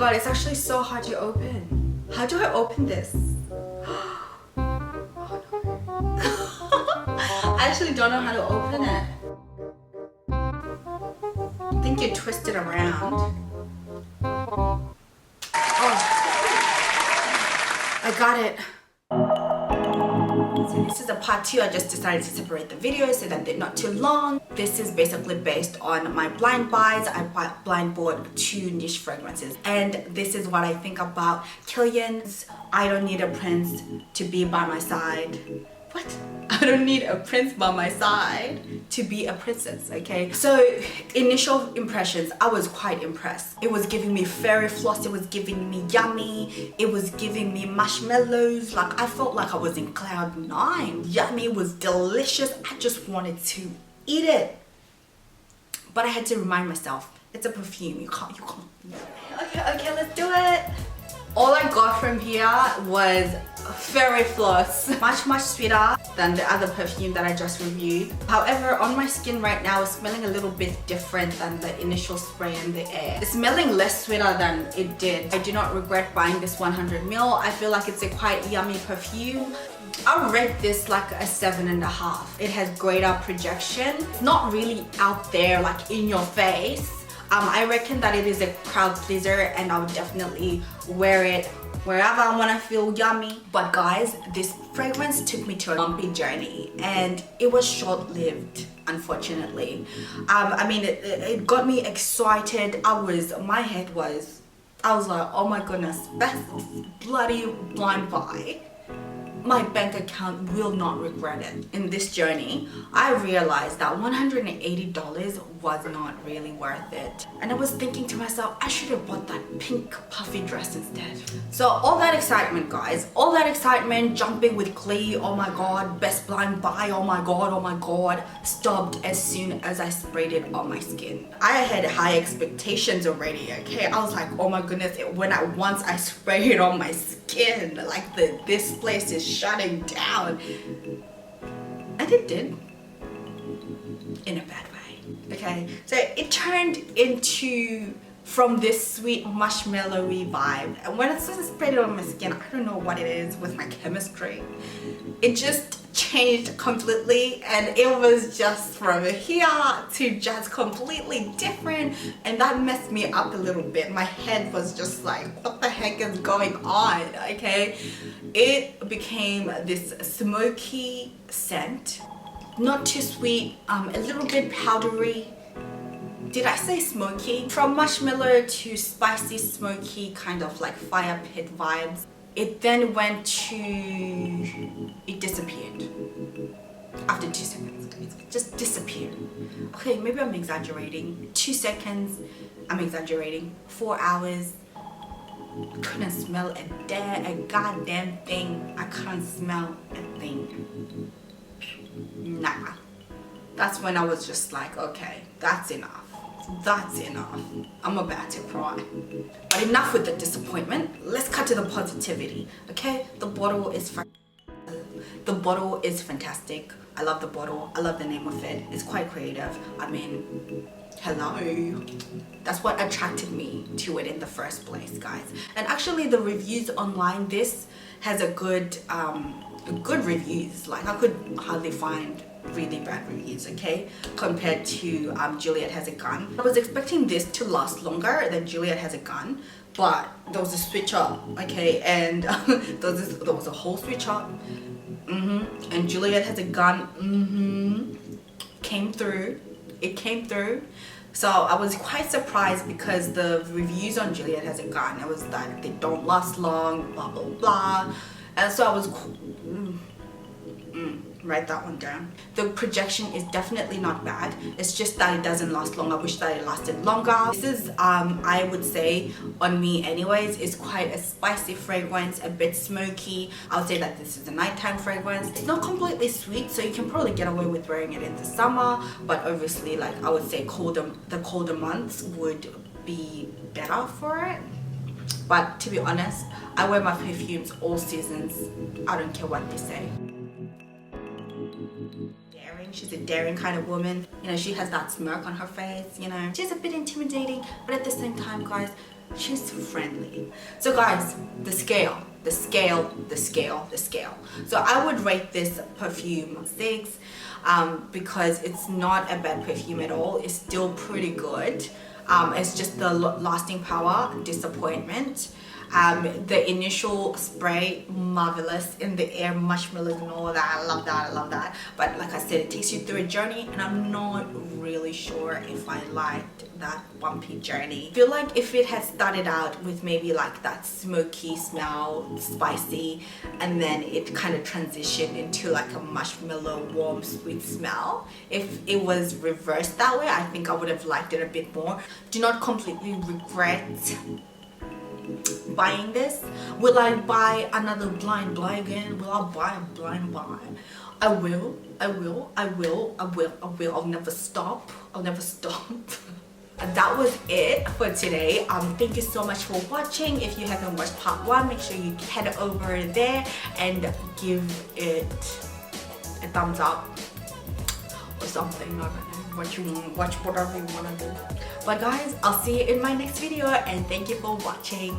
god, it's actually so hard to open. How do I open this? Oh no. I actually don't know how to open it. I think you twist it around. Oh, I got it. So this is a part 2. I just decided to separate the videos so that they're not too long. This is basically based on my blind buys. I blind bought 2 niche fragrances, and this is what I think about Kilian's I don't need a prince to be by my side. What? I don't need a prince by my side to be a princess, okay? So initial impressions, I was quite impressed. It was giving me fairy floss, it was giving me yummy, it was giving me marshmallows. Like I felt like I was in cloud 9. Yummy, was delicious. I just wanted to eat it. But I had to remind myself, it's a perfume, you can't. Okay, let's do it. All I got from here was fairy floss, much sweeter than the other perfume that I just reviewed. However, on my skin right now, it's smelling a little bit different than the initial spray in the air. It's smelling less sweeter than it did. I do not regret buying this 100ml. I feel like it's a quite yummy perfume. I rate this like a 7.5. It has greater projection. It's not really out there like in your face. I reckon that it is a crowd pleaser, and I would definitely wear it wherever I want to feel yummy. But guys, this fragrance took me to a bumpy journey, and it was short-lived, unfortunately. I mean, it got me excited. I was like, oh my goodness, that's bloody blind buy. My bank account will not regret it. In this journey, I realized that $180 was not really worth it. And I was thinking to myself, I should have bought that pink puffy dress instead. So all that excitement, guys, all that excitement, jumping with glee, oh my god, best blind buy, oh my god, stopped as soon as I sprayed it on my skin. I had high expectations already, okay? I was like, oh my goodness, once I sprayed it on my skin, like this place is shutting down. And it did, in a bad way. Okay, so it turned into from this sweet marshmallowy vibe, and when I sprayed it on my skin, I don't know what it is with my chemistry, it just changed completely, and it was just from here to just completely different, and that messed me up a little bit. My head was just like, what the heck is going on? Okay, it became this smoky scent, not too sweet, a little bit powdery. Did I say smoky? From marshmallow to spicy, smoky, kind of like fire pit vibes. It then went to, it disappeared after 2 seconds. It just disappeared. Okay, maybe I'm exaggerating. 2 seconds, I'm exaggerating. 4 hours, couldn't smell a goddamn thing. I couldn't smell a thing. Nah. That's when I was just like, okay, that's enough. That's enough. I'm about to cry. But enough with the disappointment. Let's cut to the positivity. Okay, the bottle is fantastic. I love the bottle. I love the name of it. It's quite creative. I mean, hello. That's what attracted me to it in the first place, guys. And actually, the reviews online, this has a good reviews. Like I could hardly find really bad reviews, okay, compared to Juliet Has a Gun. I was expecting this to last longer than Juliet Has a Gun, but there was a switch up, okay, and there was a whole switch up, and Juliet Has a Gun came through. It came through. So I was quite surprised because the reviews on Juliet Has a Gun, it was that they don't last long, blah blah blah, and so I was write that one down. The projection is definitely not bad. It's just that it doesn't last long. I wish that it lasted longer. This is, I would say, on me anyways, is quite a spicy fragrance, a bit smoky. I would say that this is a nighttime fragrance. It's not completely sweet, so you can probably get away with wearing it in the summer, but obviously, like I would say, the colder months would be better for it. But to be honest, I wear my perfumes all seasons. I don't care what they say. She's a daring kind of woman, you know. She has that smirk on her face, you know. She's a bit intimidating, but at the same time, guys, she's friendly. So guys, the scale. So I would rate this perfume 6 because it's not a bad perfume at all. It's still pretty good. It's just the lasting power, disappointment. The initial spray, marvelous, in the air, marshmallows and all that. I love that. But like I said, it takes you through a journey, and I'm not really sure if I liked that bumpy journey. I feel like if it had started out with maybe like that smoky smell, spicy, and then it kind of transitioned into like a marshmallow, warm, sweet smell. If it was reversed that way, I think I would have liked it a bit more. Do not completely regret buying this. Will I buy another blind buy again? Will I buy a blind buy? I will. I'll never stop. And that was it for today. Thank you so much for watching. If you haven't watched part 1, make sure you head over there and give it a thumbs up or something. I don't know what you want, watch whatever you want to do. But guys, I'll see you in my next video, and thank you for watching.